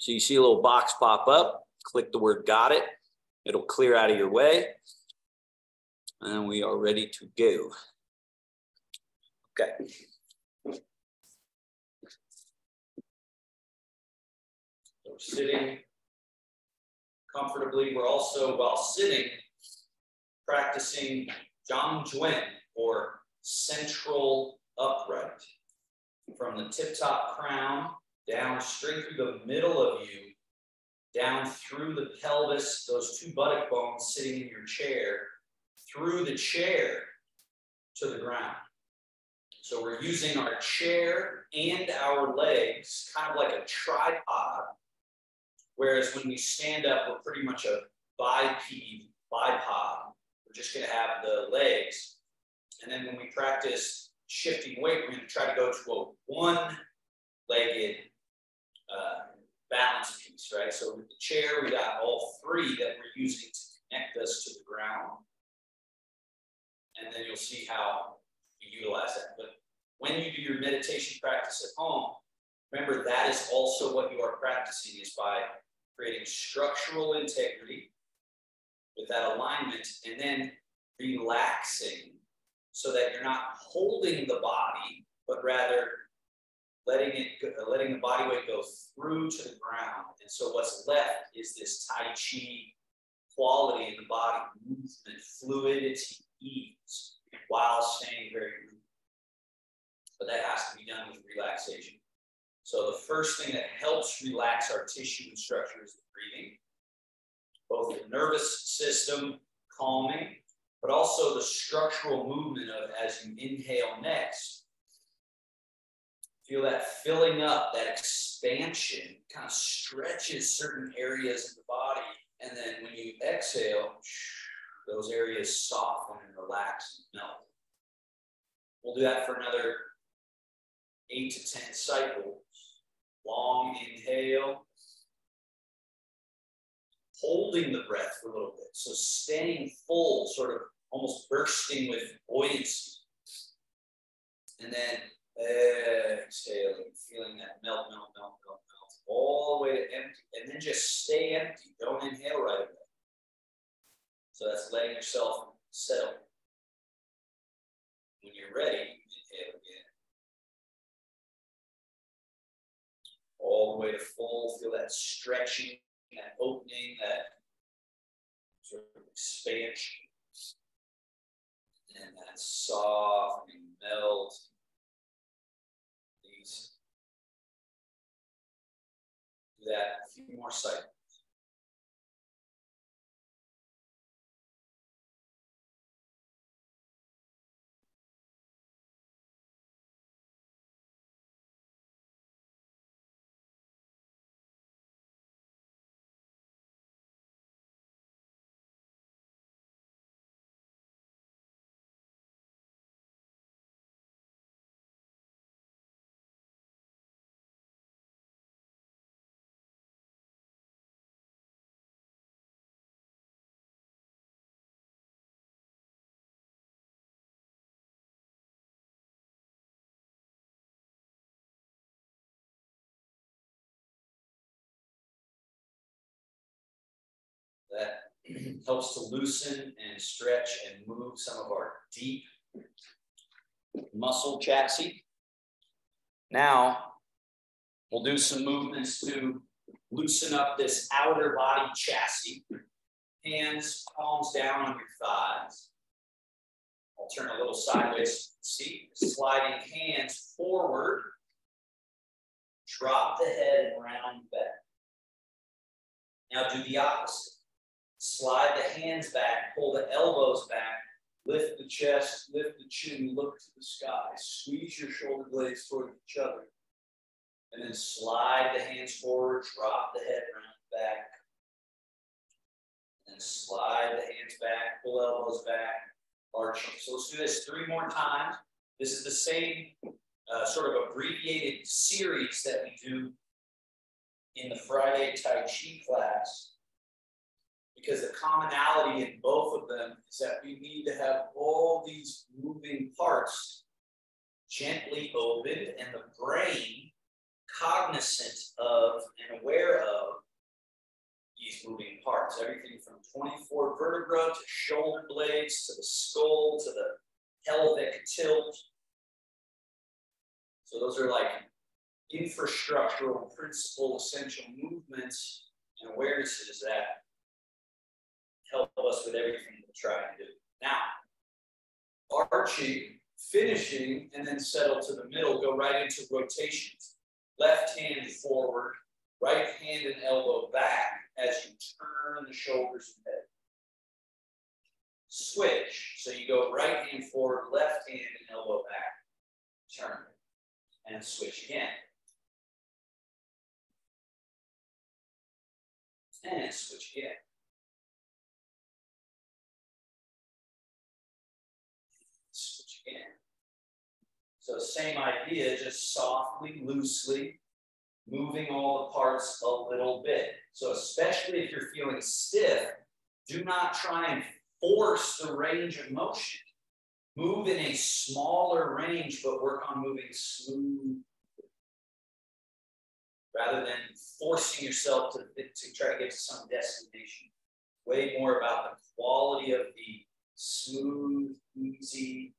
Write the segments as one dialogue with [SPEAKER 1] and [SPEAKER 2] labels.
[SPEAKER 1] So you see a little box pop up, click the word got it. It'll clear out of your way. And we are ready to go. Okay. So we're sitting comfortably. We're also, while sitting, practicing Zhang or central upright. From the tip-top crown down straight through the middle of you, down through the pelvis, those two buttock bones sitting in your chair, through the chair to the ground. So we're using our chair and our legs kind of like a tripod, whereas when we stand up, we're pretty much a bipod. We're just going to have the legs. And then when we practice shifting weight, we're going to try to go to a one-legged balance piece, right? So with the chair, we got all three that we're using to connect us to the ground. And then you'll see how you utilize that. But when you do your meditation practice at home, remember that is also what you are practicing, is by creating structural integrity with that alignment, and then relaxing so that you're not holding the body, but rather letting the body weight go through to the ground. And so what's left is this Tai Chi quality in the body, movement, fluidity, ease, while staying very rooted. But that has to be done with relaxation. So the first thing that helps relax our tissue and structure is the breathing. Both the nervous system calming, but also the structural movement of, as you inhale next, feel that filling up, that expansion, kind of stretches certain areas of the body. And then when you exhale, those areas soften and relax and melt. We'll do that for another 8 to 10 cycles. Long inhale. Holding the breath for a little bit. So staying full, sort of almost bursting with buoyancy. And then exhaling, feeling that melt, all the way to empty. And then just stay empty. Don't inhale right away. So that's letting yourself settle. When you're ready, inhale again. All the way to full. Feel that stretching, that opening, that sort of expansion. And that softening, melt. Please do that a few more cycles. That helps to loosen and stretch and move some of our deep muscle chassis. Now, we'll do some movements to loosen up this outer body chassis. Hands, palms down on your thighs. I'll turn a little sideways. See, sliding hands forward. Drop the head and round back. Now do the opposite. Slide the hands back, pull the elbows back, lift the chest, lift the chin, look to the sky. Squeeze your shoulder blades toward each other. And then slide the hands forward, drop the head round back. And then slide the hands back, pull elbows back, arching. So let's do this 3 more times. This is the same sort of abbreviated series that we do in the Friday Tai Chi class. Because the commonality in both of them is that we need to have all these moving parts gently opened and the brain cognizant of and aware of these moving parts, everything from 24 vertebra to shoulder blades to the skull to the pelvic tilt. So those are like infrastructural principle essential movements and awarenesses that help us with everything we're trying to do. Now, arching, finishing, and then settle to the middle, go right into rotations. Left hand forward, right hand and elbow back as you turn the shoulders and head. Switch, so you go right hand forward, left hand and elbow back, turn, and switch again. And switch again. Switch again. So same idea, just softly, loosely, moving all the parts a little bit. So especially if you're feeling stiff, do not try and force the range of motion. Move in a smaller range, but work on moving smooth, rather than forcing yourself to try to get to some destination. Way more about the quality of the smooth, easy,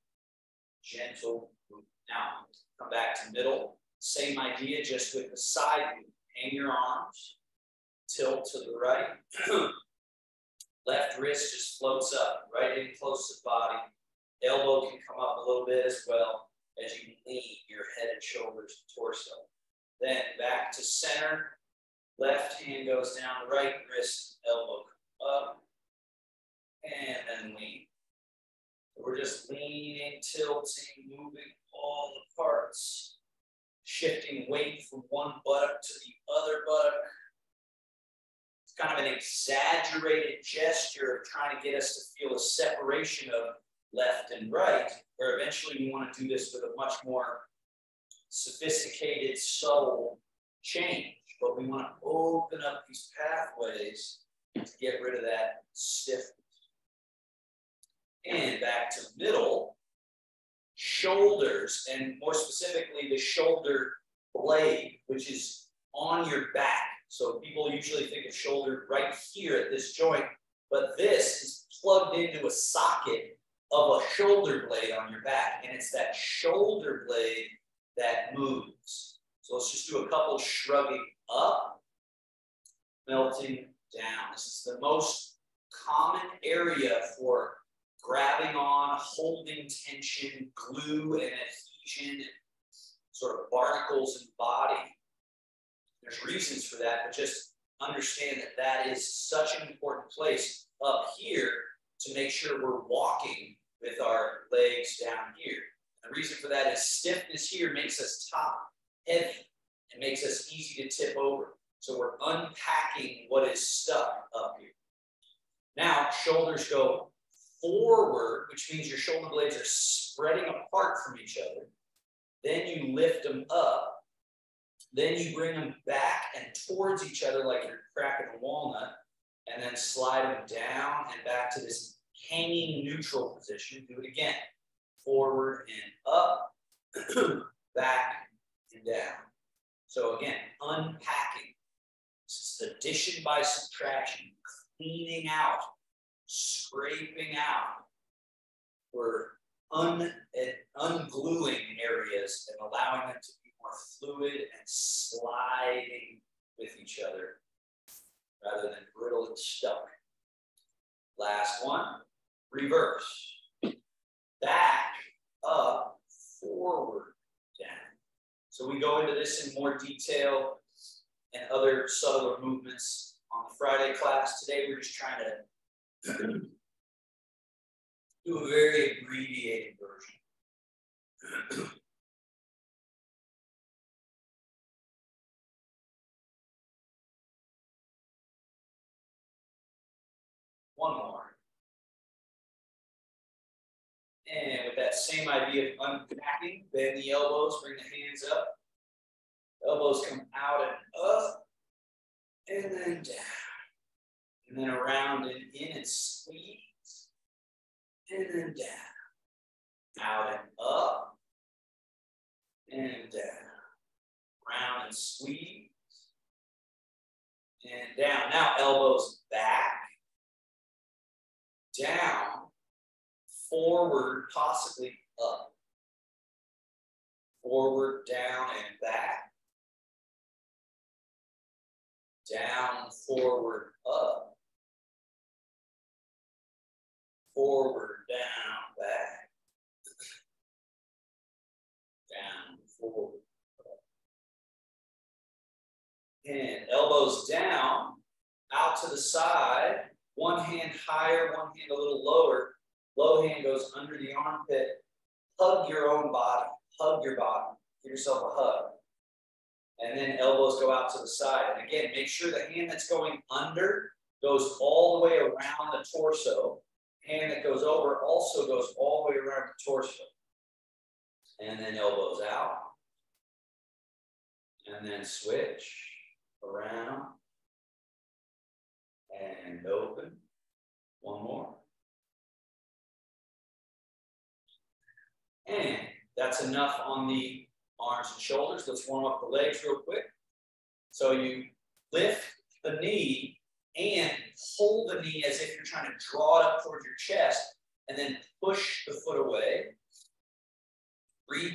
[SPEAKER 1] gentle movement. Now, come back to middle. Same idea, just with the side move. Hang your arms, tilt to the right. Left wrist just floats up, right in close to the body. Elbow can come up a little bit as well as you lean your head and shoulders and torso. Then back to center. Left hand goes down, right wrist, elbow up, and then lean. So we're just leaning, tilting, moving all the parts, shifting weight from one buttock to the other buttock. It's kind of an exaggerated gesture of trying to get us to feel a separation of left and right, where eventually we want to do this with a much more sophisticated, subtle change. But we want to open up these pathways to get rid of that stiffness. And back to middle, shoulders, and more specifically the shoulder blade, which is on your back. So people usually think of shoulder right here at this joint, but this is plugged into a socket of a shoulder blade on your back, and it's that shoulder blade that moves. So let's just do a couple shrugging up, melting down. This is the most common area for grabbing on, holding tension, glue and adhesion, and sort of barnacles in the body. There's reasons for that, but just understand that that is such an important place up here to make sure we're walking with our legs down here. The reason for that is stiffness here makes us top heavy and makes us easy to tip over. So we're unpacking what is stuck up here. Now, shoulders go forward, which means your shoulder blades are spreading apart from each other. Then you lift them up. Then you bring them back and towards each other like you're cracking a walnut, and then slide them down and back to this hanging neutral position. Do it again. Forward and up, back and down. So again, unpacking. This is addition by subtraction, cleaning out, scraping out. We're ungluing areas and allowing them to be more fluid and sliding with each other rather than brittle and stuck. Last one, reverse. Back, up, forward, down. So we go into this in more detail and other subtler movements on the Friday class. Today we're just trying to do a very abbreviated version. One more. And with that same idea of unpacking, bend the elbows, bring the hands up. Elbows come out and up, and then down. And then around and in and squeeze, and then down. Out and up, and down. Round and squeeze. And down. Now elbows back. Down. Forward, possibly up. Forward, down, and back. Down, forward, up. Forward, down, back. Down, forward, up. And elbows down, out to the side. One hand higher, one hand a little lower. Low hand goes under the armpit. Hug your own body. Hug your body. Give yourself a hug. And then elbows go out to the side. And again, make sure the hand that's going under goes all the way around the torso. Hand that goes over also goes all the way around the torso. And then elbows out. And then switch around. And open. One more. And that's enough on the arms and shoulders. Let's warm up the legs real quick. So you lift the knee and hold the knee as if you're trying to draw it up towards your chest, and then push the foot away.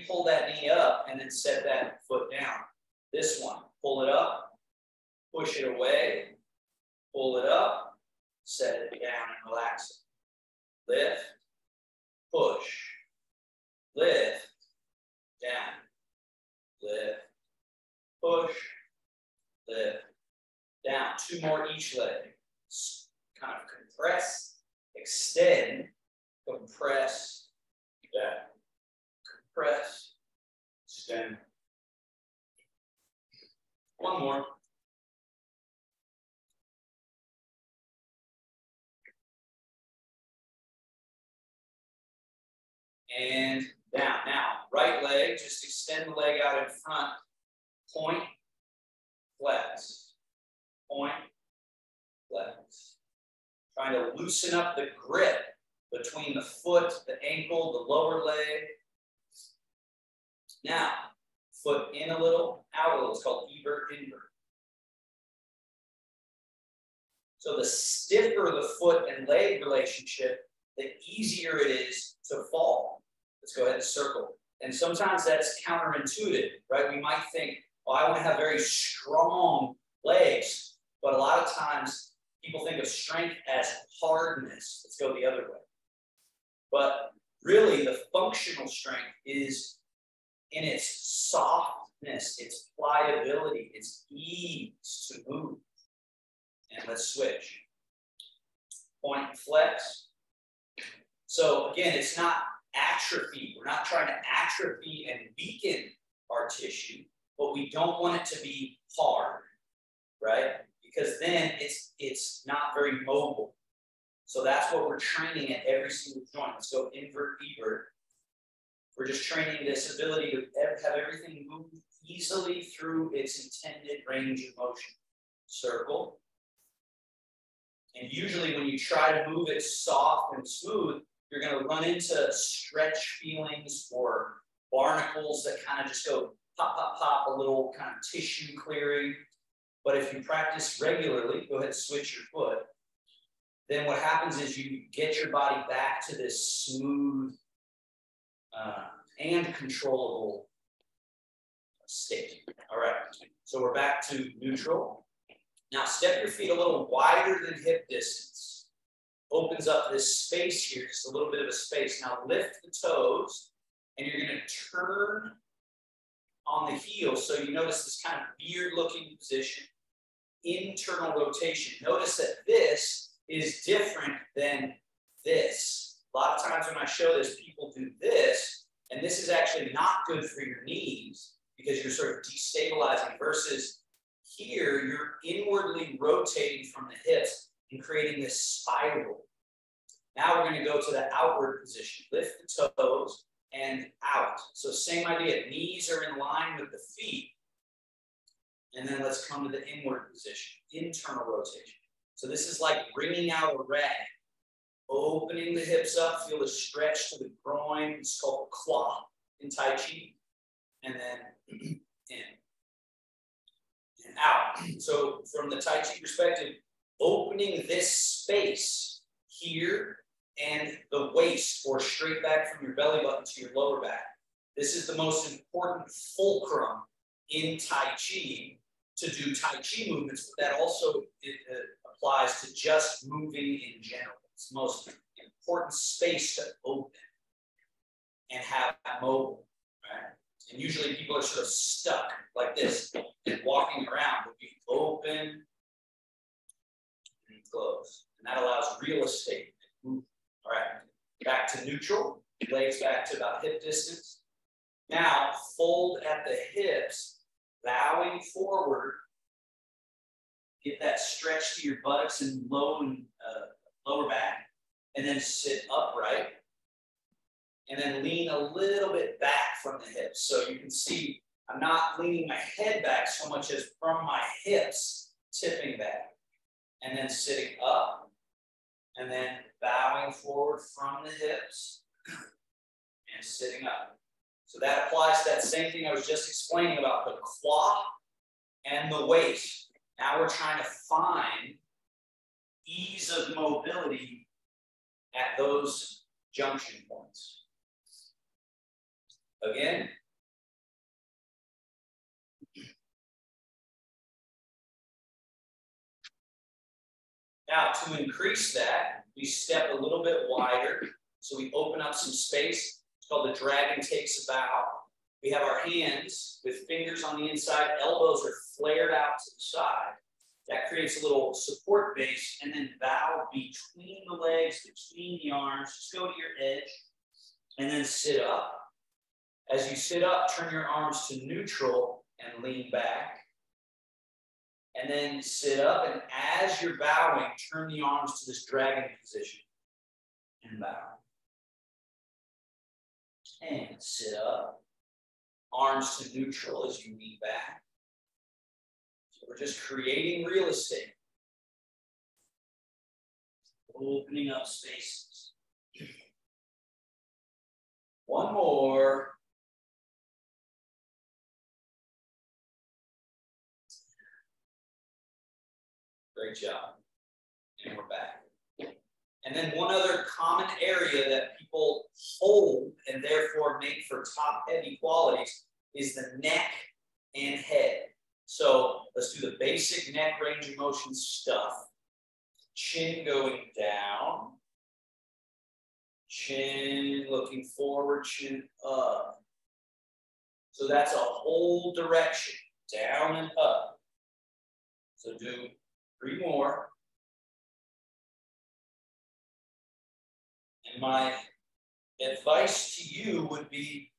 [SPEAKER 1] Pull that knee up, and then set that foot down. This one, pull it up, push it away, pull it up, set it down and relax it. Lift, push, lift, down, lift, push, lift, down. Two more each leg. Kind of compress, extend, compress, down, compress, extend. One more. And down. Now, right leg, just extend the leg out in front. Point, flex. Point, flex. Trying to loosen up the grip between the foot, the ankle, the lower leg. Now, foot in a little, out a little. It's called evert, invert. So the stiffer the foot and leg relationship, the easier it is to fall. Let's go ahead and circle. And sometimes that's counterintuitive, right? We might think, oh, I want to have very strong legs. But a lot of times people think of strength as hardness. Let's go the other way. But really the functional strength is in its softness, its pliability, its ease to move. And let's switch. Point, flex. So again, it's not atrophy. We're not trying to atrophy and weaken our tissue, but we don't want it to be hard, right? Because then it's not very mobile. So that's what we're training at every single joint. Let's go invert, evert. We're just training this ability to have everything move easily through its intended range of motion. Circle. And usually when you try to move it soft and smooth, you're going to run into stretch feelings or barnacles that kind of just go pop, pop, pop, a little kind of tissue clearing. But if you practice regularly, go ahead and switch your foot. Then what happens is you get your body back to this smooth and controllable state. All right, so we're back to neutral. Now step your feet a little wider than hip distance. Opens up this space here, just a little bit of a space. Now lift the toes, and you're going to turn on the heels. So you notice this kind of weird-looking position, internal rotation. Notice that this is different than this. A lot of times when I show this, people do this, and this is actually not good for your knees because you're sort of destabilizing versus here, you're inwardly rotating from the hips and creating this spiral. Now we're going to go to the outward position. Lift the toes and out. So same idea. Knees are in line with the feet. And then let's come to the inward position. Internal rotation. So this is like wringing out a rag. Opening the hips up. Feel the stretch to the groin. It's called claw in Tai Chi. And then in. So from the Tai Chi perspective, opening this space here and the waist or straight back from your belly button to your lower back. This is the most important fulcrum in Tai Chi to do Tai Chi movements, but that also applies to just moving in general. It's the most important space to open and have mobile, right? And usually people are sort of stuck like this and walking around, but you open and close. And that allows real estate to move. All right, back to neutral, legs back to about hip distance. Now, fold at the hips, bowing forward. Get that stretch to your buttocks and lower back, and then sit upright. And then lean a little bit back from the hips. So you can see I'm not leaning my head back so much as from my hips, tipping back. And then sitting up, and then bowing forward from the hips, and sitting up. So that applies to that same thing I was just explaining about the quad and the waist. Now we're trying to find ease of mobility at those junction points. Again. Now to increase that, we step a little bit wider. So we open up some space. It's called the dragon takes a bow. We have our hands with fingers on the inside, elbows are flared out to the side. That creates a little support base, and then bow between the legs, between the arms. Just go to your edge, and then sit up. As you sit up, turn your arms to neutral and lean back. And then sit up, and as you're bowing, turn the arms to this dragon position and bow. And sit up. Arms to neutral as you lean back. So we're just creating real estate. Opening up spaces. One more. Great job. And we're back. And then one other common area that people hold and therefore make for top heavy qualities is the neck and head. So let's do the basic neck range of motion stuff. Chin going down. Chin looking forward, chin up. So that's a whole direction, down and up. So do 3 more. And my advice to you would be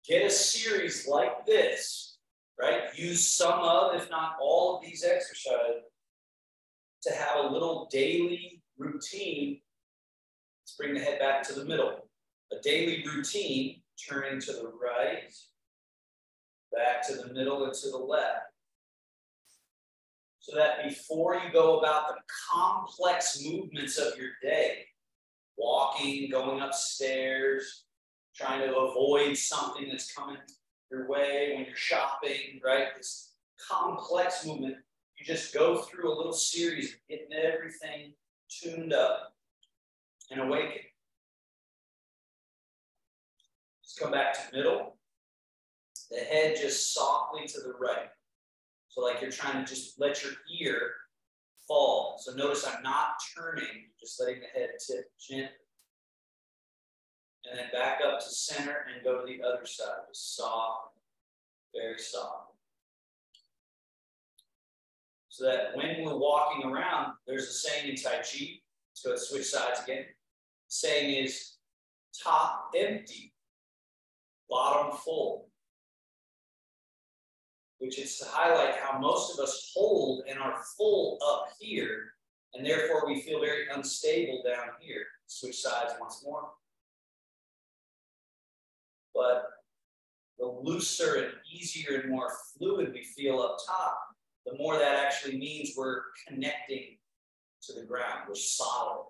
[SPEAKER 1] get a series like this, right? Use some of, if not all of these exercises to have a little daily routine. Let's bring the head back to the middle. A daily routine, turning to the right, back to the middle and to the left. So that before you go about the complex movements of your day, walking, going upstairs, trying to avoid something that's coming your way when you're shopping, right? This complex movement, you just go through a little series of getting everything tuned up and awakened. Let's come back to middle. The head just softly to the right. So like you're trying to just let your ear fall. So notice I'm not turning, just letting the head tip gently. And then back up to center and go to the other side. Just soft, very soft. So that when we're walking around, there's a saying in Tai Chi. So let's switch sides again. Saying is top empty, bottom full. Which is to highlight how most of us hold and are full up here, and therefore we feel very unstable down here. Switch sides once more. But the looser and easier and more fluid we feel up top, the more that actually means we're connecting to the ground. We're solid.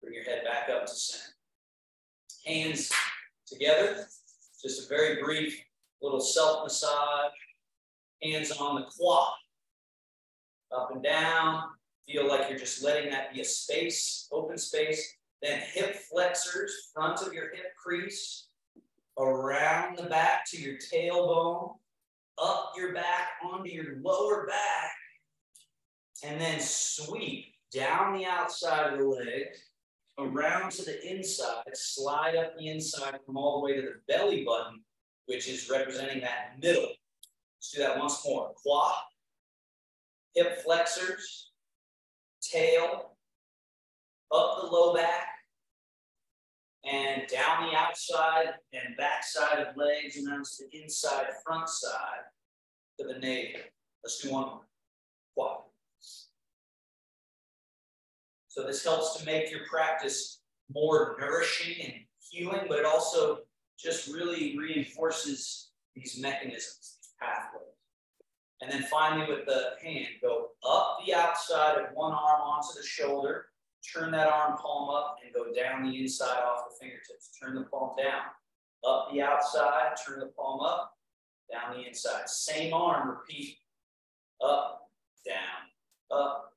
[SPEAKER 1] Bring your head back up to center. Hands together. Just a very brief little self-massage. Hands on the quad. Up and down. Feel like you're just letting that be a space, open space. Then hip flexors, front of your hip crease, around the back to your tailbone, up your back onto your lower back, and then sweep down the outside of the leg, around to the inside, slide up the inside, come all the way to the belly button, which is representing that middle. Let's do that once more. Quad, hip flexors, tail, up the low back, and down the outside and back side of legs, and then to the inside, front side to the navel. Let's do one more. Quad. So this helps to make your practice more nourishing and healing, but it also just really reinforces these mechanisms, these pathways. And then finally with the hand, go up the outside of one arm onto the shoulder, turn that arm palm up and go down the inside off the fingertips. Turn the palm down. Up the outside, turn the palm up, down the inside. Same arm, repeat. Up, down, up,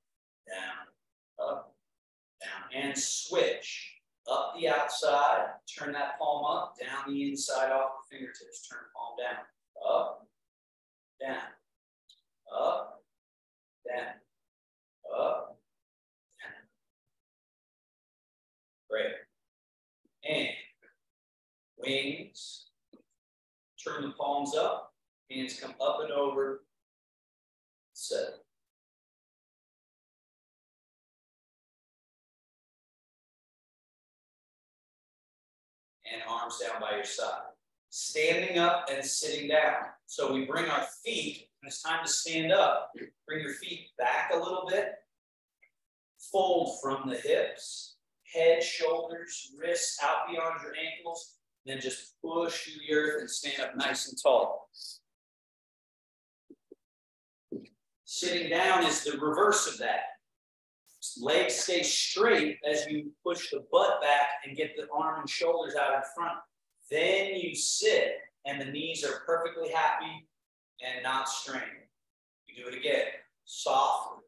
[SPEAKER 1] down, up, down. And switch. Up the outside, turn that palm up, down the inside off the fingertips. Turn palm down. Up, down, up, down, up, down. Great. And wings. Turn the palms up. Hands come up and over. Set. And arms down by your side. Standing up and sitting down. So we bring our feet, when it's time to stand up, bring your feet back a little bit. Fold from the hips, head, shoulders, wrists out beyond your ankles. Then just push through the earth and stand up nice and tall. Sitting down is the reverse of that. Legs stay straight as you push the butt back and get the arm and shoulders out in front. Then you sit and the knees are perfectly happy and not strained. You do it again, softly,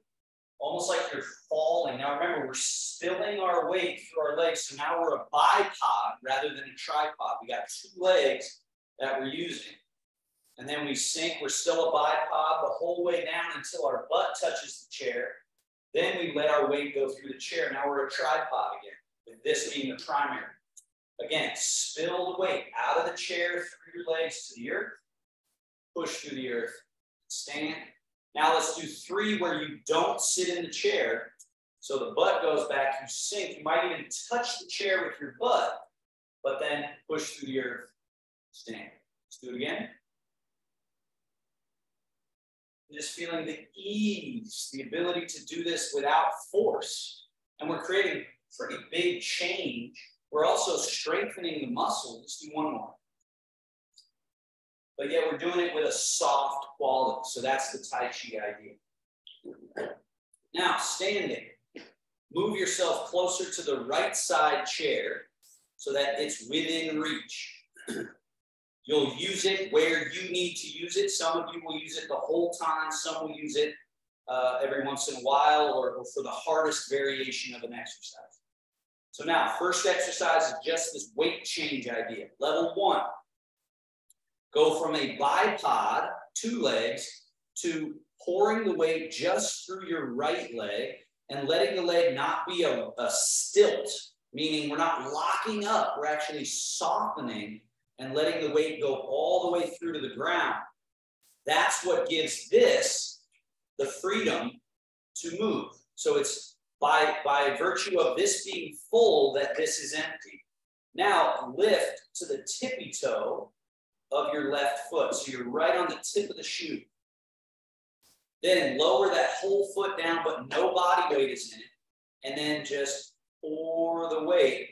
[SPEAKER 1] almost like you're falling. Now remember, we're spilling our weight through our legs, so now we're a bipod rather than a tripod. We got two legs that we're using. And then we sink, we're still a bipod the whole way down until our butt touches the chair. Then we let our weight go through the chair. Now we're a tripod again, with this being the primary. Again, spill the weight out of the chair through your legs to the earth. Push through the earth. Stand. Now let's do 3 where you don't sit in the chair. So the butt goes back, you sink. You might even touch the chair with your butt, but then push through the earth. Stand. Let's do it again. Just feeling the ease, the ability to do this without force. And we're creating pretty big change. We're also strengthening the muscle. Let's do one more. But yet we're doing it with a soft quality. So that's the Tai Chi idea. Now, standing. Move yourself closer to the right side chair so that it's within reach. You'll use it where you need to use it. Some of you will use it the whole time. Some will use it every once in a while or for the hardest variation of an exercise. So now, first exercise is just this weight change idea. Level 1, go from a bipod, 2 legs, to pouring the weight just through your right leg and letting the leg not be a stilt, meaning we're not locking up, we're actually softening and letting the weight go all the way through to the ground. That's what gives this the freedom to move. So it's by virtue of this being full that this is empty. Now lift to the tippy toe of your left foot. So you're right on the tip of the shoe. Then lower that whole foot down, but no body weight is in it. And then just pour the weight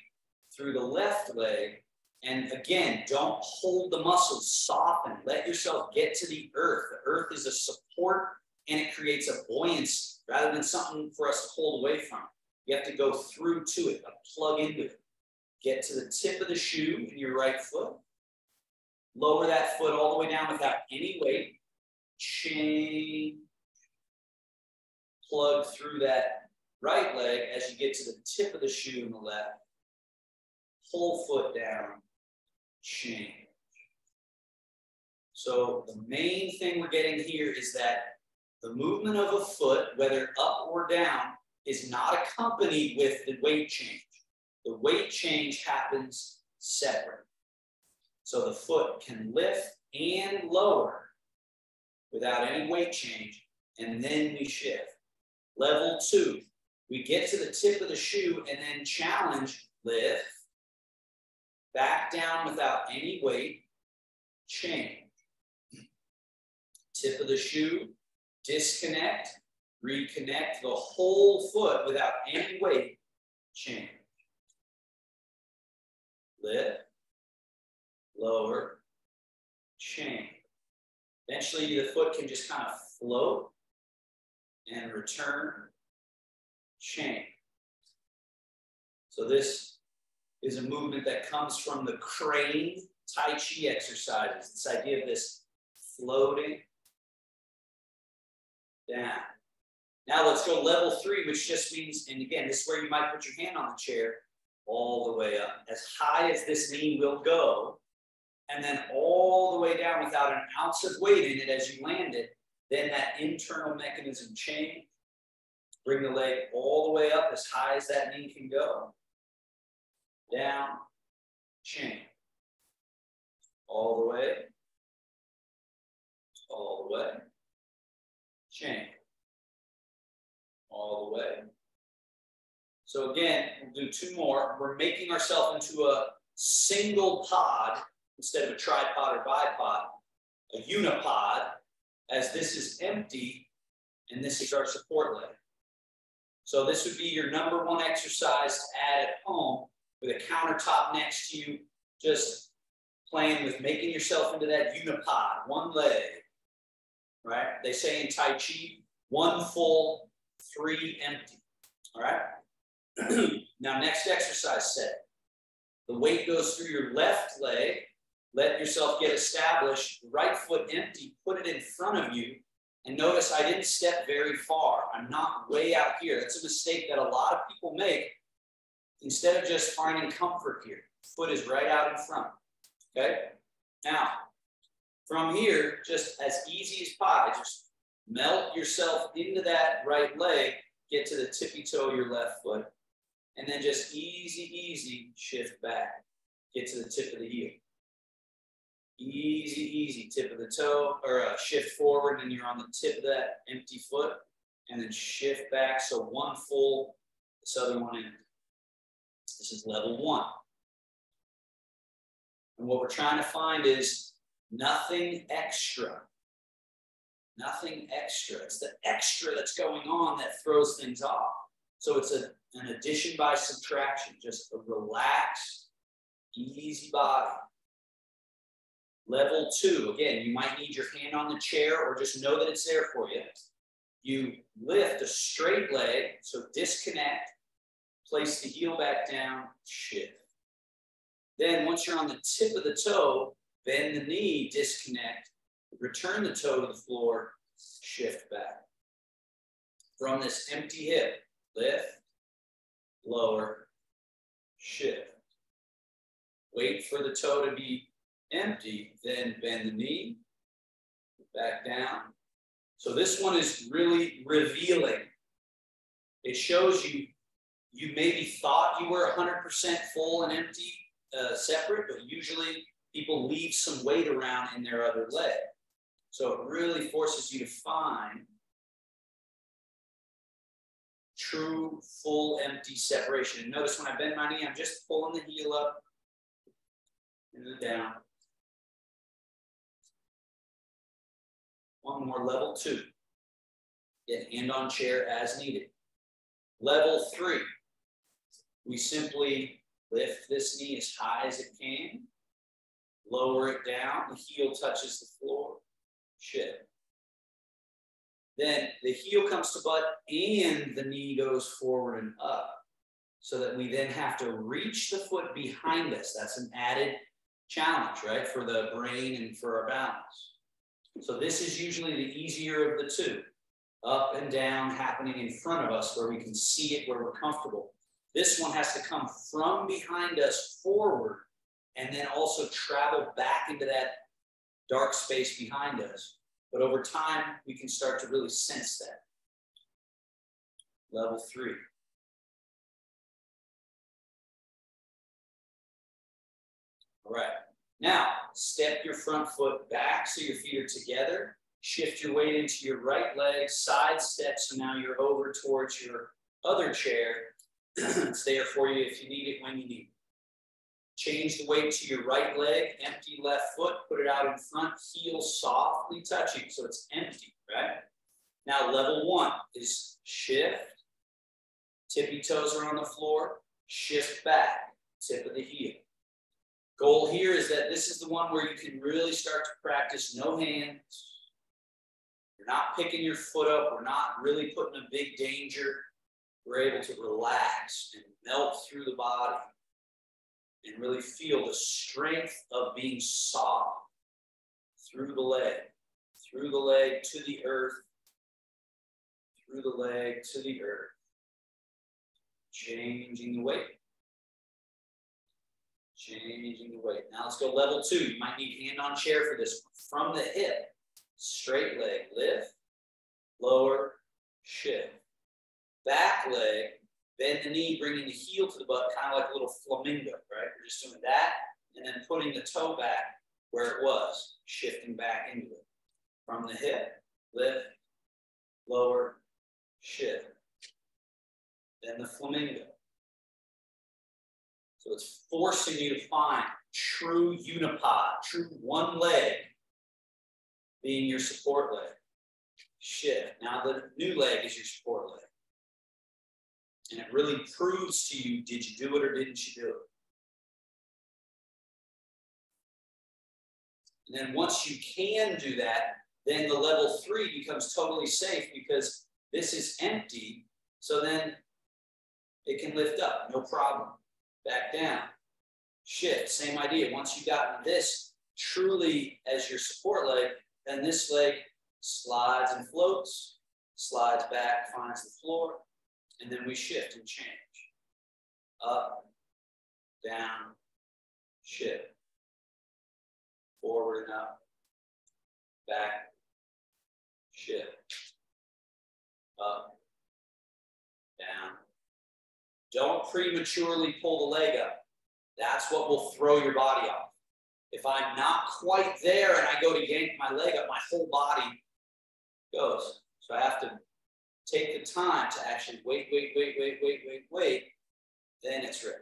[SPEAKER 1] through the left leg. And again, don't hold the muscles, soften. Let yourself get to the earth. The earth is a support and it creates a buoyancy rather than something for us to hold away from. You have to go through to it, plug into it. Get to the tip of the shoe in your right foot. Lower that foot all the way down without any weight. change, plug through that right leg as you get to the tip of the shoe in the left, whole foot down, change. So the main thing we're getting here is that the movement of a foot, whether up or down, is not accompanied with the weight change. The weight change happens separate. So the foot can lift and lower without any weight change, and then we shift. Level 2, we get to the tip of the shoe and then challenge, lift, back down without any weight, change. Tip of the shoe, disconnect, reconnect the whole foot without any weight, change. Lift, lower, change. Eventually the foot can just kind of float and return, change. So this is a movement that comes from the crane Tai Chi exercises. This idea of this floating down. Now let's go level 3, which just means, and again, this is where you might put your hand on the chair, all the way up, as high as this knee will go, and then all the way down without an ounce of weight in it as you land it. Then that internal mechanism change. Bring the leg all the way up as high as that knee can go. Down, change. All the way. All the way. Change. All the way. So again, we'll do 2 more. We're making ourselves into a single pod instead of a tripod or bipod, a unipod, as this is empty and this is our support leg. So this would be your number 1 exercise to add at home with a countertop next to you, just playing with making yourself into that unipod, 1 leg, right? They say in Tai Chi, 1 full, 3 empty, all right? Now, next exercise set. The weight goes through your left leg. Let yourself get established. Right foot empty. Put it in front of you. And notice I didn't step very far. I'm not way out here. That's a mistake that a lot of people make. Instead of just finding comfort here, foot is right out in front. Okay? Now, from here, just as easy as pie, just melt yourself into that right leg. Get to the tippy toe of your left foot. And then just easy, easy, shift back. Get to the tip of the heel. Easy, easy, tip of the toe, or shift forward, and you're on the tip of that empty foot. And then shift back, so 1 full, this other 1 empty. This is level 1. And what we're trying to find is nothing extra. Nothing extra. It's the extra that's going on that throws things off. So it's an addition by subtraction, just a relaxed, easy body. Level 2, again, you might need your hand on the chair or just know that it's there for you. You lift a straight leg, so disconnect, place the heel back down, shift. Then once you're on the tip of the toe, bend the knee, disconnect, return the toe to the floor, shift back. From this empty hip, lift, lower, shift. Wait for the toe to be empty, then bend the knee, back down. So this one is really revealing. It shows you, you maybe thought you were 100% full and empty, separate, but usually people leave some weight around in their other leg. So it really forces you to find true, full, empty separation. And notice when I bend my knee, I'm just pulling the heel up and then down. 1 more, level 2. Get hand on chair as needed. Level 3, we simply lift this knee as high as it can, lower it down, the heel touches the floor, shift. Then the heel comes to butt and the knee goes forward and up, so that we then have to reach the foot behind us. That's an added challenge, right, for the brain and for our balance. So this is usually the easier of the two. Up and down happening in front of us where we can see it, where we're comfortable. This one has to come from behind us forward and then also travel back into that dark space behind us. But over time, we can start to really sense that. Level 3. All right. Now, step your front foot back so your feet are together. Shift your weight into your right leg, side step, so now you're over towards your other chair. It's there for you if you need it, when you need it. Change the weight to your right leg, empty left foot, put it out in front, heel softly touching, so it's empty, right? Now, level 1 is shift, tippy toes are on the floor, shift back, tip of the heel. Goal here is that this is the one where you can really start to practice no hands. You're not picking your foot up. We're not really putting a big danger. We're able to relax and melt through the body and really feel the strength of being soft through the leg to the earth, through the leg to the earth. Changing the weight. Changing the weight. Now let's go level 2. You might need hand on chair for this one. From the hip, straight leg, lift, lower, shift. Back leg, bend the knee, bringing the heel to the butt, kind of like a little flamingo, right? We're just doing that, and then putting the toe back where it was, shifting back into it. From the hip, lift, lower, shift. Then the flamingo. So it's forcing you to find true unipod, true one leg being your support leg. Shift. Now the new leg is your support leg. And it really proves to you, did you do it or didn't you do it? And then once you can do that, then the level 3 becomes totally safe because this is empty. So then it can lift up, no problem. Back down, shift, same idea. Once you've gotten this truly as your support leg, then this leg slides and floats, slides back, finds the floor, and then we shift and change. Up, down, shift. Forward and up, back, shift. Up, down. Don't prematurely pull the leg up. That's what will throw your body off. If I'm not quite there and I go to yank my leg up, my whole body goes. So I have to take the time to actually wait. Then it's ready.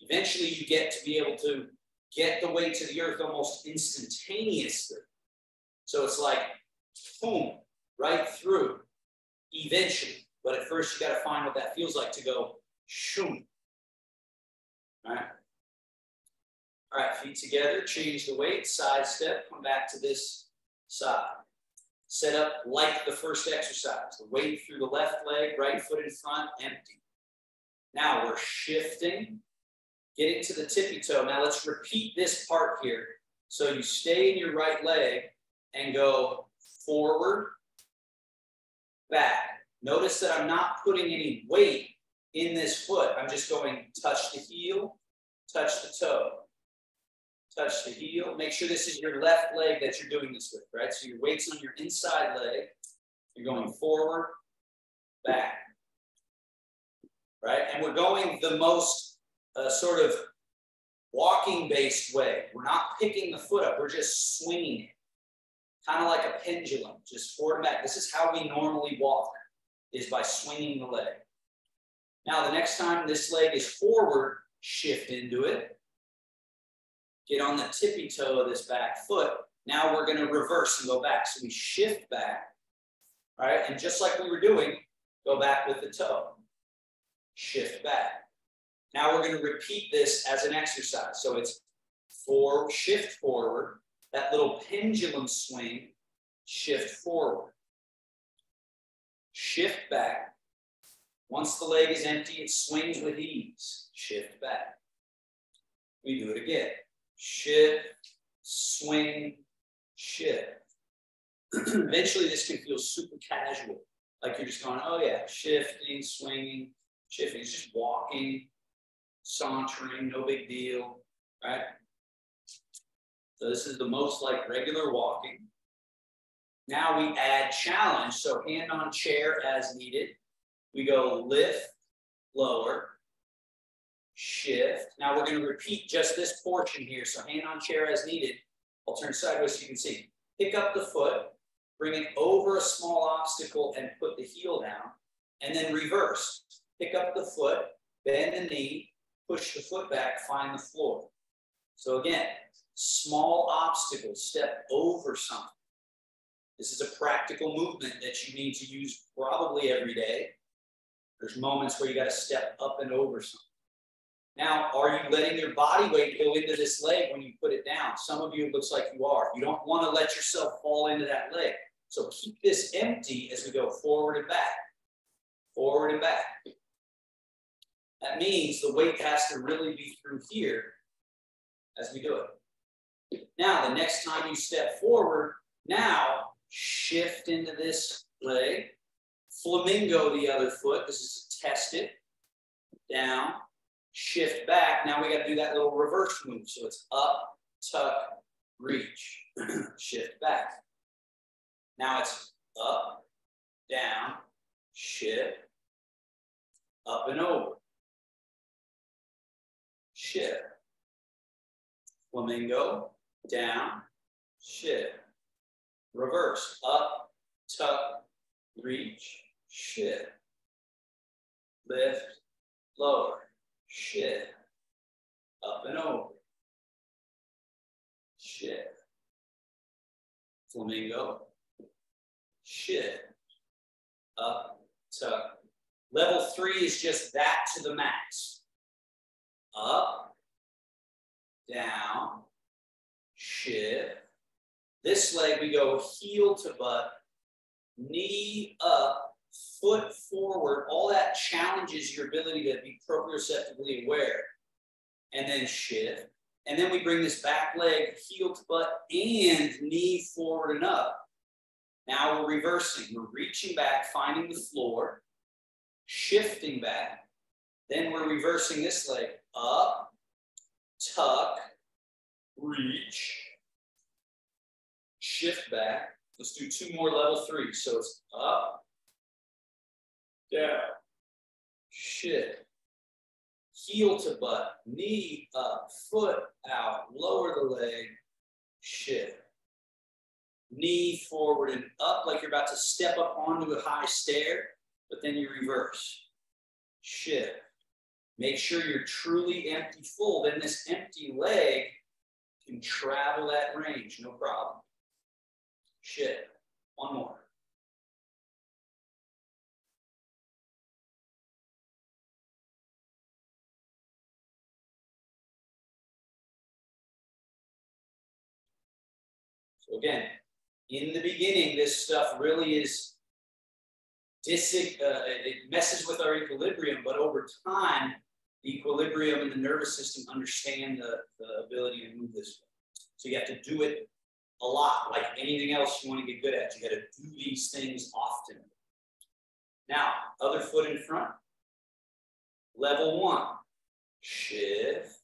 [SPEAKER 1] Eventually you get to be able to get the weight to the earth almost instantaneously. So it's like, boom, right through, eventually. But at first, you got to find what that feels like to go, shoom. All right. All right, feet together, change the weight, side step, come back to this side. Set up like the first exercise. The weight through the left leg, right foot in front, empty. Now we're shifting, getting to the tippy toe. Now let's repeat this part here. So you stay in your right leg and go forward, back. Notice that I'm not putting any weight in this foot. I'm just going touch the heel, touch the toe, touch the heel. Make sure this is your left leg that you're doing this with, right? So your weight's on your inside leg. You're going forward, back, right? And we're going the most sort of walking-based way. We're not picking the foot up. We're just swinging it, kind of like a pendulum, just forward and back. This is how we normally walk, is by swinging the leg. Now, the next time this leg is forward, shift into it. Get on the tippy toe of this back foot. Now we're going to reverse and go back. So we shift back, right? And just like we were doing, go back with the toe. Shift back. Now we're going to repeat this as an exercise. So it's forward, shift forward, that little pendulum swing, shift forward. Shift back. Once the leg is empty, it swings with ease. Shift back. We do it again. Shift, swing, shift. Eventually, this can feel super casual. Like you're just going, oh yeah, shifting, swinging, shifting. It's just walking, sauntering, no big deal, right? So this is the most like regular walking. Now we add challenge. So hand on chair as needed. We go lift, lower, shift. Now we're going to repeat just this portion here. So hand on chair as needed. I'll turn sideways so you can see. Pick up the foot, bring it over a small obstacle and put the heel down. And then reverse. Pick up the foot, bend the knee, push the foot back, find the floor. So again, small obstacle, step over something. This is a practical movement that you need to use probably every day. There's moments where you got to step up and over something. Now, are you letting your body weight go into this leg when you put it down? Some of you, it looks like you are. You don't want to let yourself fall into that leg. So keep this empty as we go forward and back. Forward and back. That means the weight has to really be through here as we do it. Now, the next time you step forward, now shift into this leg. Flamingo the other foot. This is to test it. Down. Shift back. Now we got to do that little reverse move. So it's up, tuck, reach. Shift back. Now it's up, down, shift, up and over. Shift. Flamingo, down, shift. Reverse. Up, tuck, reach, shift. Lift, lower. Shift, up and over, shift, flamingo, shift, up, tuck. Level 3 is just that to the max. Up, down, shift. This leg we go heel to butt, knee up, foot forward. All that challenges your ability to be proprioceptively aware. And then shift. And then we bring this back leg heel to butt and knee forward and up. Now we're reversing. We're reaching back, finding the floor, shifting back. Then we're reversing this leg up, tuck, reach, shift back. Let's do 2 more level 3. So it's up, down, shift, heel to butt, knee up, foot out, lower the leg, shift. Knee forward and up like you're about to step up onto a high stair, but then you reverse. Shift. Make sure you're truly empty full. Then this empty leg can travel that range, no problem. Shift. 1 more. So again, in the beginning, this stuff really is, it messes with our equilibrium, but over time, the equilibrium and the nervous system understand the ability to move this way. So you have to do it a lot, like anything else you want to get good at. You got to do these things often. Now, other foot in front. Level 1, shift.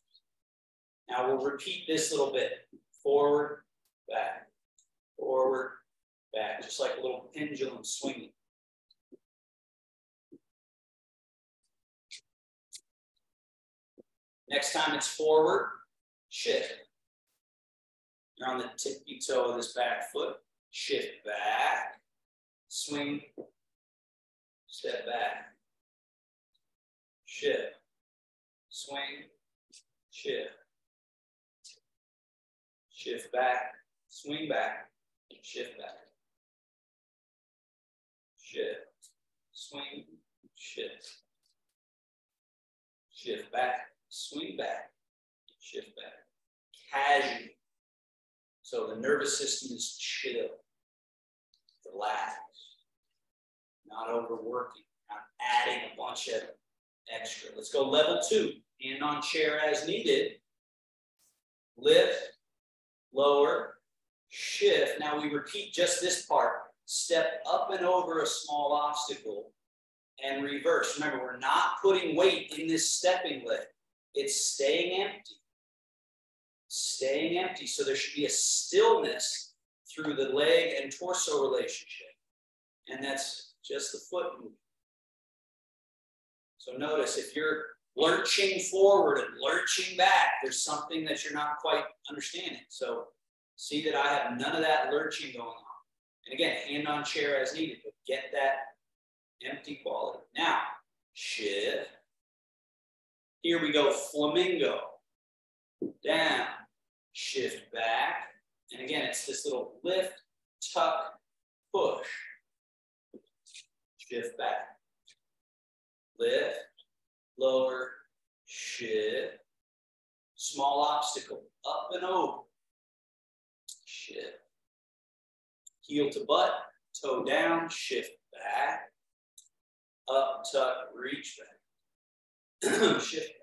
[SPEAKER 1] Now we'll repeat this little bit. Forward, back. Forward, back, just like a little pendulum swinging. Next time it's forward, shift. You're on the tippy toe of this back foot. Shift back, swing, step back, shift, swing, shift, shift back, swing back, shift back, shift, swing, shift, shift back, swing back, shift back. Casual. So the nervous system is chill, relaxed, not overworking, not adding a bunch of extra. Let's go level 2. Hand on chair as needed. Lift, lower, shift. Now we repeat just this part. Step up and over a small obstacle and reverse. Remember, we're not putting weight in this stepping leg. It's staying empty. Staying empty. So there should be a stillness through the leg and torso relationship. And that's just the foot movement. So notice if you're lurching forward and lurching back, there's something that you're not quite understanding. So see that I have none of that lurching going on. And again, hand on chair as needed, but get that empty quality. Now, shift. Here we go, flamingo. Down, shift back. And again, it's this little lift, tuck, push. Shift back. Lift, lower, shift. Small obstacle, up and over. Shift. Heel to butt, toe down, shift back. Up, tuck, reach back. Shift back.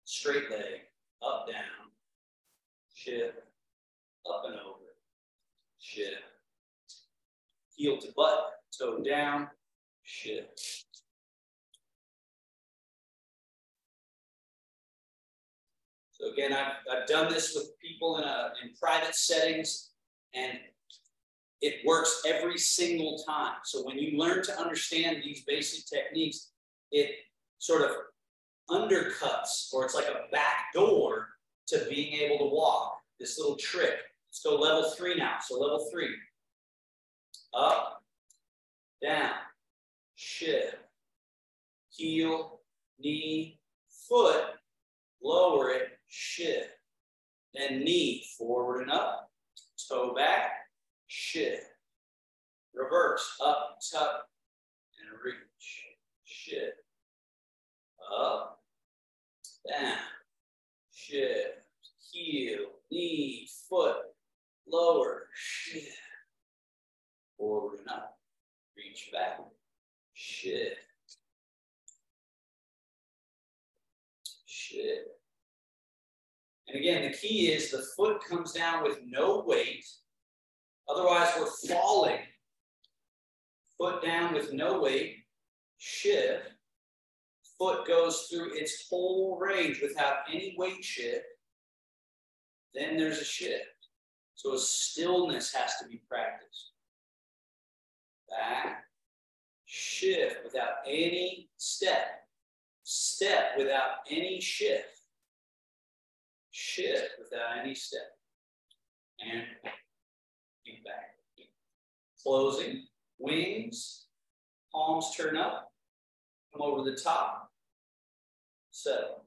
[SPEAKER 1] Straight leg, up, down. Shift, up and over. Shift. Heel to butt, toe down, shift. So again, I've done this with people in private settings, and it works every single time. So when you learn to understand these basic techniques, it sort of undercuts, or it's like a back door to being able to walk. This little trick. Let's go level 3 now. So level 3. Up, down, shift, heel, knee, foot, lower it, shift. Then knee, forward and up, toe back, shift. Reverse, up, tuck, and reach, shift. Up, down, shift, heel, knee, foot, lower, shift. Forward and up, reach back, shift. Shift. And again, the key is the foot comes down with no weight. Otherwise, we're falling. Foot down with no weight. Shift. Foot goes through its whole range without any weight shift. Then there's a shift. So a stillness has to be practiced. Back. Shift without any step. Step without any shift. Shift without any step. And feet back. Closing. Wings. Palms turn up. Come over the top. Settle.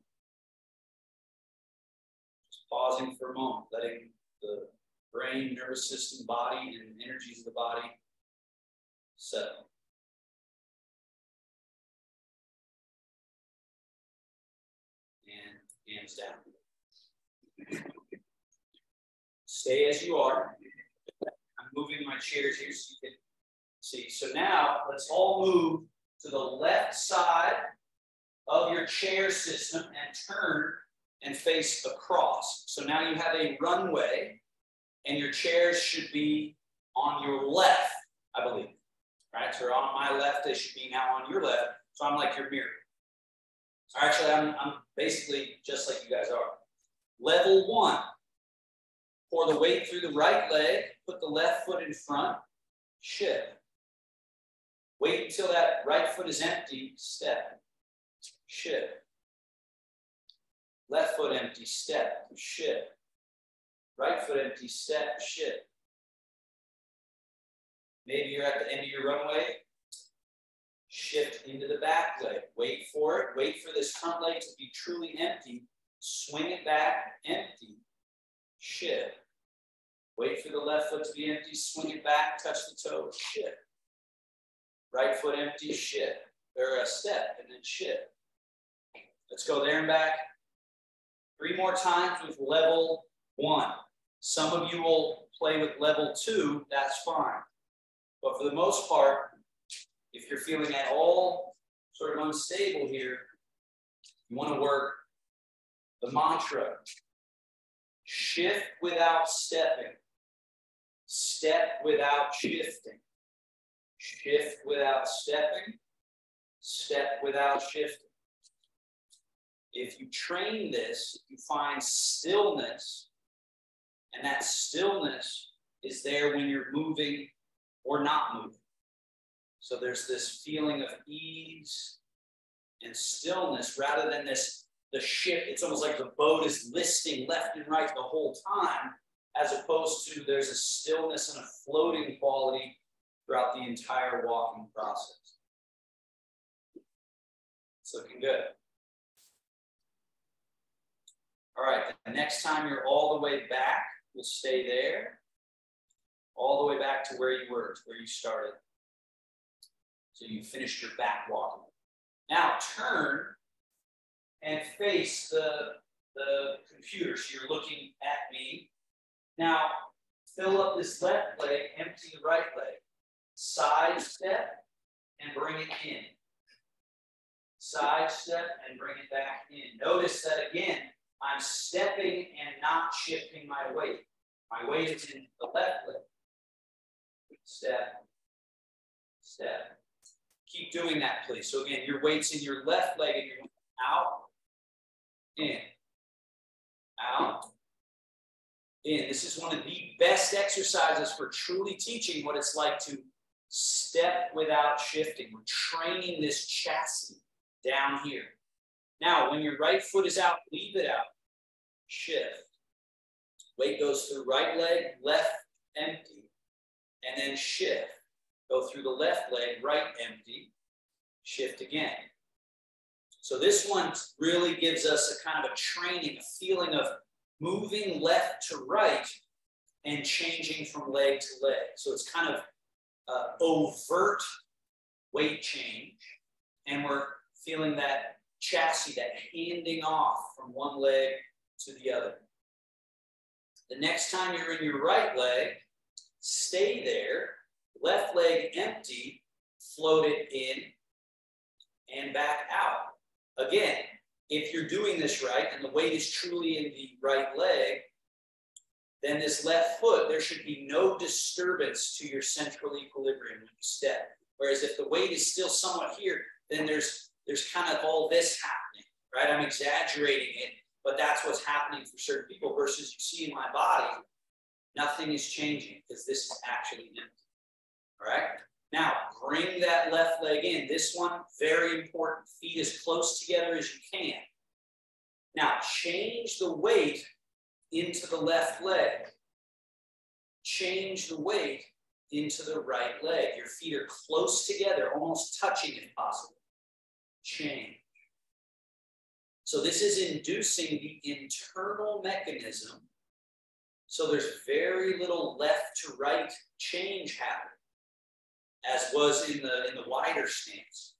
[SPEAKER 1] Just pausing for a moment. Letting the brain, nervous system, body, and energies of the body settle. And hands down. Stay as you are. I'm moving my chairs here so you can see. So now let's all move to the left side of your chair system and turn and face across. So now you have a runway and your chairs should be on your left, I believe. Right? So on my left, they should be now on your left. So I'm like your mirror. Actually, I'm basically just like you guys are. Level 1. Pour the weight through the right leg. Put the left foot in front. Shift. Wait until that right foot is empty. Step. Shift. Left foot empty. Step. Shift. Right foot empty. Step. Shift. Maybe you're at the end of your runway. Shift into the back leg. Wait for it. Wait for this front leg to be truly empty. Swing it back. Empty. Shift. Wait for the left foot to be empty. Swing it back. Touch the toe. Shift. Right foot empty. Shift. Or a step and then shift. Let's go there and back. 3 more times with level 1. Some of you will play with level 2. That's fine. But for the most part, if you're feeling at all sort of unstable here, you want to work the mantra. Shift without stepping. step without shifting, shift without stepping, step without shifting. If you train this, you find stillness, and that stillness is there when you're moving or not moving. So there's this feeling of ease and stillness rather than the ship. It's almost like the boat is listing left and right the whole time, as opposed to there's a stillness and a floating quality throughout the entire walking process. It's looking good. All right, the next time you're all the way back, we'll stay there, all the way back to where you were, to where you started. So you finished your back walking. Now turn and face the computer. So you're looking at me. Now fill up this left leg, empty the right leg. Side step and bring it in. Side step and bring it back in. Notice that again, I'm stepping and not shifting my weight. My weight is in the left leg. Step, step. Keep doing that, please. So again, your weight's in your left leg and you're going out, in, out, in. This is one of the best exercises for truly teaching what it's like to step without shifting. We're training this chassis down here. Now, when your right foot is out, leave it out. Shift. Weight goes through right leg, left empty, and then shift. Go through the left leg, right empty, shift again. So this one really gives us a kind of a training, a feeling of moving left to right and changing from leg to leg. So it's kind of overt weight change, and we're feeling that chassis, that handing off from one leg to the other. The next time you're in your right leg, stay there. Left leg empty, float it in and back out. Again, if you're doing this right and the weight is truly in the right leg, then this left foot, there should be no disturbance to your central equilibrium when you step. Whereas if the weight is still somewhat here, then there's kind of all this happening, right? I'm exaggerating it, but that's what's happening for certain people versus you see in my body, nothing is changing because this is actually empty. All right, now bring that left leg in. This one, very important. Feet as close together as you can. Now change the weight into the left leg. Change the weight into the right leg. Your feet are close together, almost touching if possible. Change. So this is inducing the internal mechanism. So there's very little left to right change happening, as was in the wider stance,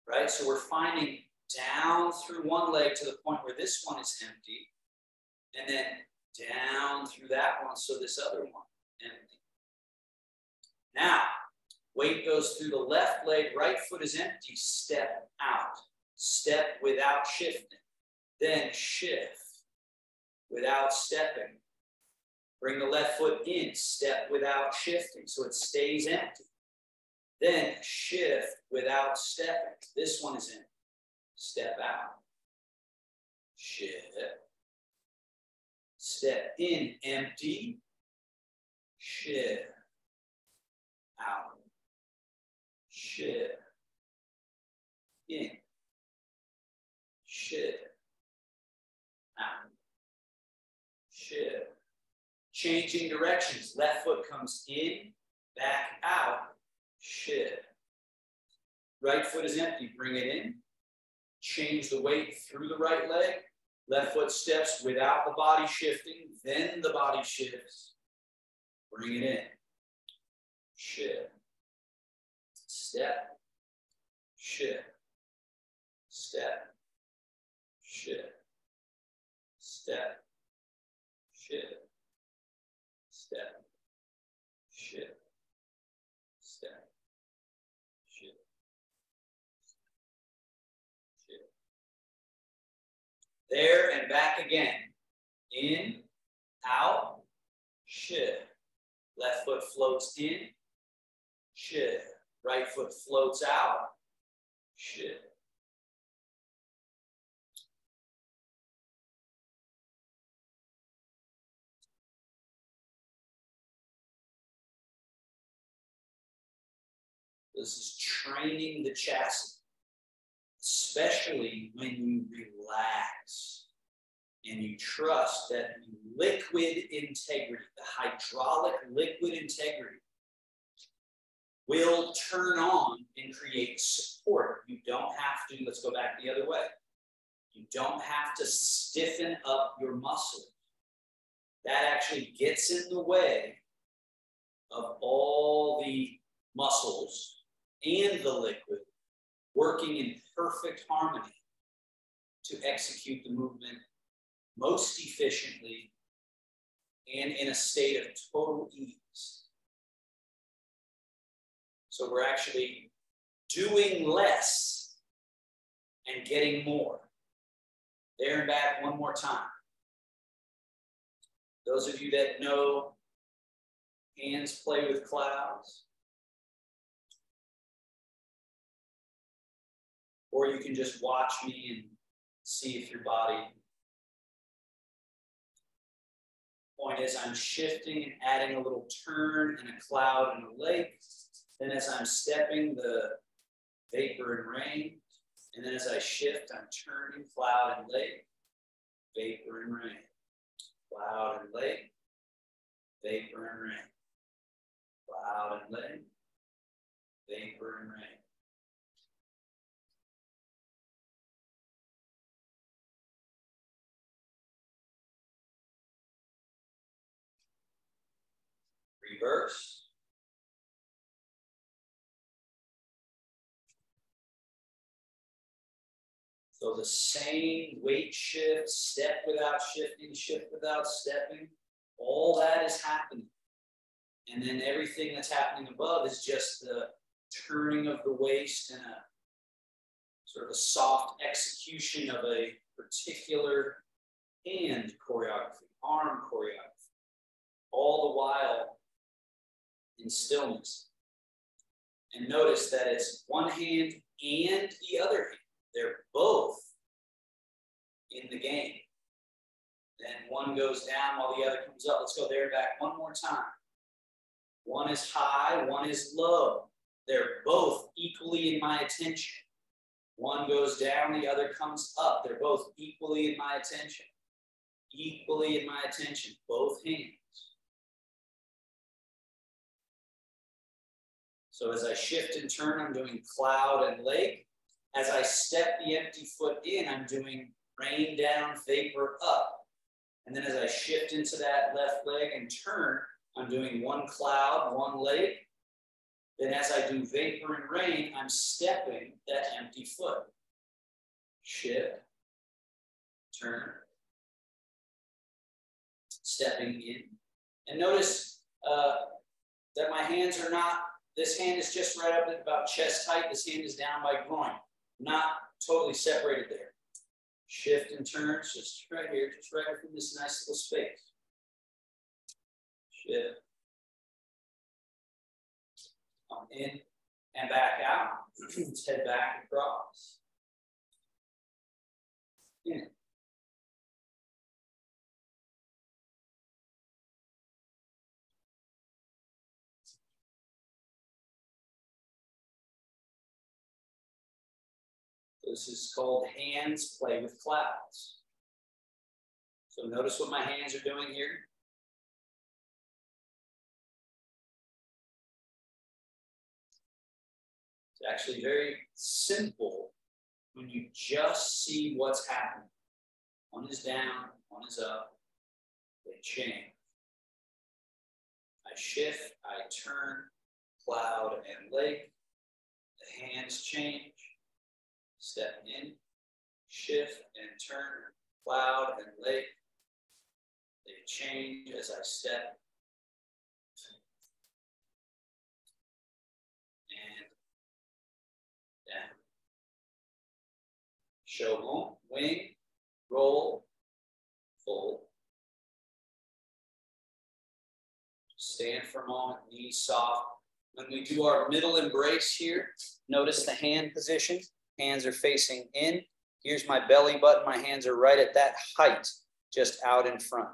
[SPEAKER 1] right? So we're finding down through one leg to the point where this one is empty, and then down through that one, so this other one empty. Now, weight goes through the left leg, right foot is empty, step out. Step without shifting. Then shift without stepping. Bring the left foot in, step without shifting, so it stays empty. Then shift without stepping. This one is in. Step out. Shift. Step in, empty. Shift. Out. Shift. In. Shift. Out. Shift. Changing directions. Left foot comes in, back out. Shift. Right foot is empty. Bring it in. Change the weight through the right leg. Left foot steps without the body shifting. Then the body shifts. Bring it in. Shift. Step. Shift. Step. Shift. Step. Shift. Step. Shift. Step. Shift. Shift. There and back again. In, out, shift. Left foot floats in, shift. Right foot floats out, shift. This is training the chassis, especially when you relax and you trust that liquid integrity, the hydraulic liquid integrity, will turn on and create support. You don't have to, let's go back the other way. You don't have to stiffen up your muscles. That actually gets in the way of all the muscles and the liquid working in perfect harmony to execute the movement most efficiently and in a state of total ease. So we're actually doing less and getting more. There and back one more time. Those of you that know hands play with clouds, or you can just watch me and see if your body. Point is, I'm shifting and adding a little turn and a cloud and a lake. Then as I'm stepping, the vapor and rain. And then as I shift, I'm turning cloud and lake, vapor and rain. Cloud and lake, vapor and rain. Cloud and lake, vapor and rain. Reverse. So the same weight shift, step without shifting, shift without stepping, all that is happening. And then everything that's happening above is just the turning of the waist and a sort of a soft execution of a particular hand choreography, arm choreography, all the while in stillness. And notice that it's one hand and the other hand. They're both in the game. Then one goes down while the other comes up. Let's go there and back one more time. One is high, one is low. They're both equally in my attention. One goes down, the other comes up. They're both equally in my attention. Equally in my attention, both hands. So as I shift and turn, I'm doing cloud and lake. As I step the empty foot in, I'm doing rain down, vapor up. And then as I shift into that left leg and turn, I'm doing one cloud, one lake. Then as I do vapor and rain, I'm stepping that empty foot. Shift, turn, stepping in. And notice that my hands are not, this hand is just right up at about chest height. This hand is down by groin. Not totally separated there. Shift and turn, just right here, just right from this nice little space. Shift. Come in and back out. Let's head back across. In. This is called hands play with clouds. So notice what my hands are doing here. It's actually very simple when you just see what's happening. One is down, one is up. They change. I shift, I turn, cloud and lake. The hands change. Step in, shift and turn, cloud and lake. They change as I step. And down. Shogun, wing, roll, fold. Stand for a moment, knees soft. When we do our middle embrace here, notice the hand position. Hands are facing in. Here's my belly button. My hands are right at that height, just out in front.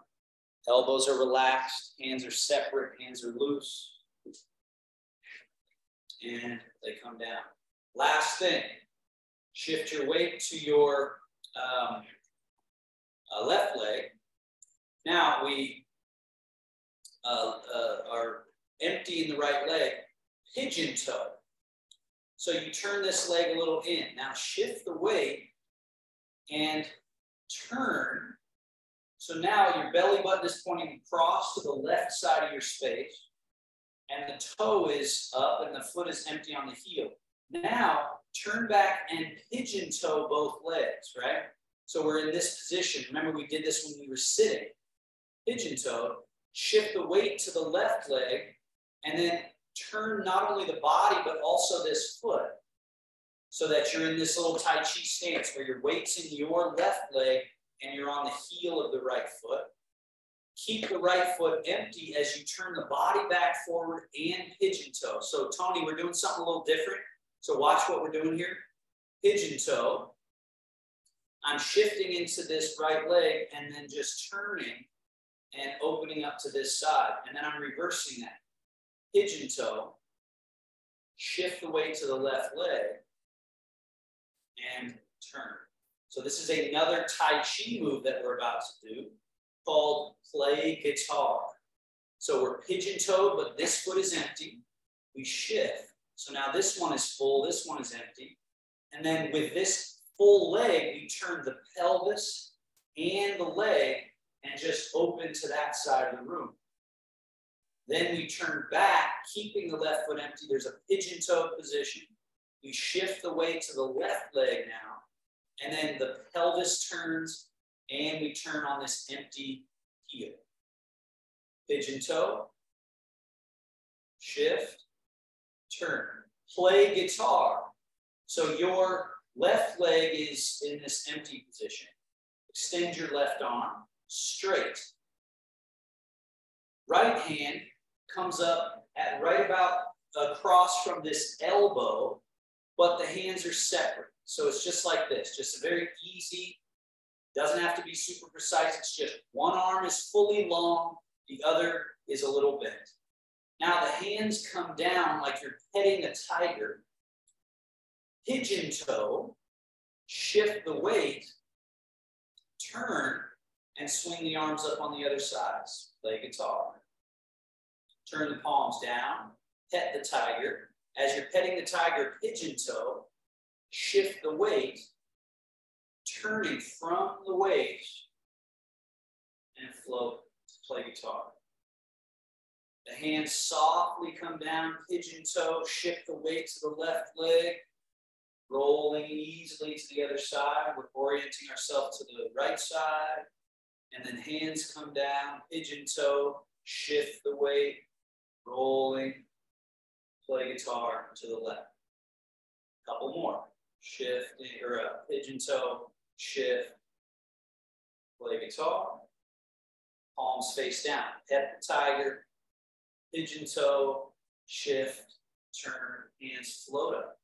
[SPEAKER 1] Elbows are relaxed. Hands are separate. Hands are loose. And they come down. Last thing, shift your weight to your left leg. Now we are emptying the right leg, pigeon toe. So you turn this leg a little in. Now shift the weight and turn. So now your belly button is pointing across to the left side of your space, and the toe is up and the foot is empty on the heel. Now turn back and pigeon toe both legs, right? So we're in this position. Remember, we did this when we were sitting. Pigeon toe, shift the weight to the left leg, and then turn not only the body, but also this foot, so that you're in this little Tai Chi stance where your weight's in your left leg and you're on the heel of the right foot. Keep the right foot empty as you turn the body back forward and pigeon toe. So Tony, we're doing something a little different. So watch what we're doing here. Pigeon toe. I'm shifting into this right leg and then just turning and opening up to this side. And then I'm reversing that. Pigeon toe. Shift the weight to the left leg and turn. So this is another Tai Chi move that we're about to do called play guitar. So we're pigeon-toed, but this foot is empty. We shift. So now this one is full, this one is empty. And then with this full leg, we turn the pelvis and the leg and just open to that side of the room. Then we turn back, keeping the left foot empty. There's a pigeon-toed position. We shift the weight to the left leg now. And then the pelvis turns and we turn on this empty heel. Pigeon toe, shift, turn. Play guitar. So your left leg is in this empty position. Extend your left arm straight. Right hand comes up at right about across from this elbow, but the hands are separate. So it's just like this, just a very easy, doesn't have to be super precise. It's just one arm is fully long, the other is a little bent. Now the hands come down like you're petting a tiger. Pigeon toe, shift the weight, turn, and swing the arms up on the other sides. Play guitar. Turn the palms down, pet the tiger. As you're petting the tiger, pigeon toe, shift the weight, turning from the waist, and float to play guitar. The hands softly come down, pigeon toe, shift the weight to the left leg, rolling easily to the other side. We're orienting ourselves to the right side, and then hands come down, pigeon toe, shift the weight, rolling, play guitar to the left. Couple more. Shift, or pigeon toe, shift, play guitar, palms face down, pet the tiger, pigeon toe, shift, turn, hands float up,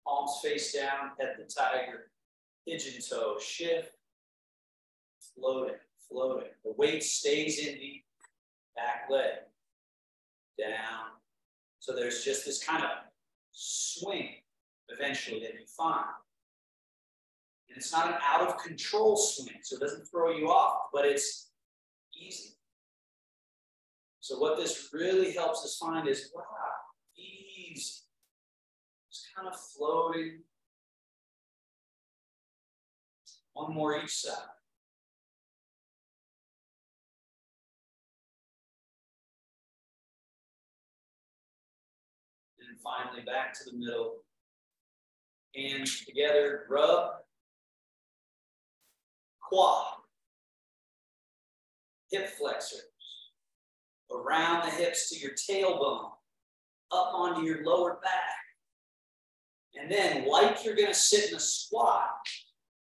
[SPEAKER 1] palms face down, pet the tiger, pigeon toe, shift, floating, floating. The weight stays in the back leg, down. So there's just this kind of swing eventually that you find. And it's not an out of control swing, so it doesn't throw you off, but it's easy. So what this really helps us find is, wow, easy. Just kind of floating. One more each side. And finally back to the middle. Hands together, rub, quad, hip flexors, around the hips to your tailbone, up onto your lower back. And then, like you're gonna sit in a squat,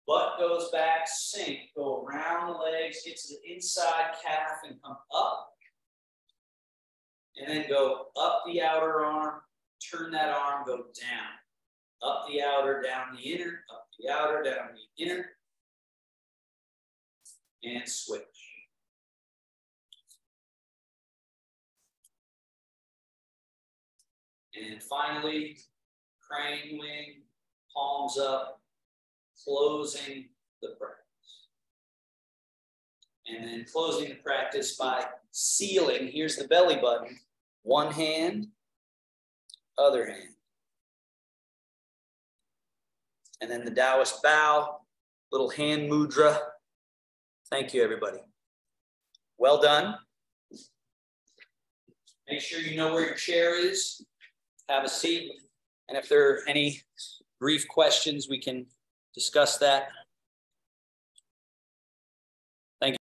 [SPEAKER 1] butt goes back, sink, go around the legs, get to the inside calf and come up. And then go up the outer arm, turn that arm, go down. Up the outer, down the inner, up the outer, down the inner. And switch. And finally, crane wing, palms up, closing the practice. And then closing the practice by sealing. Here's the belly button. One hand, other hand. And then the Taoist bow, little hand mudra. Thank you, everybody. Well done. Make sure you know where your chair is. Have a seat. And if there are any brief questions, we can discuss that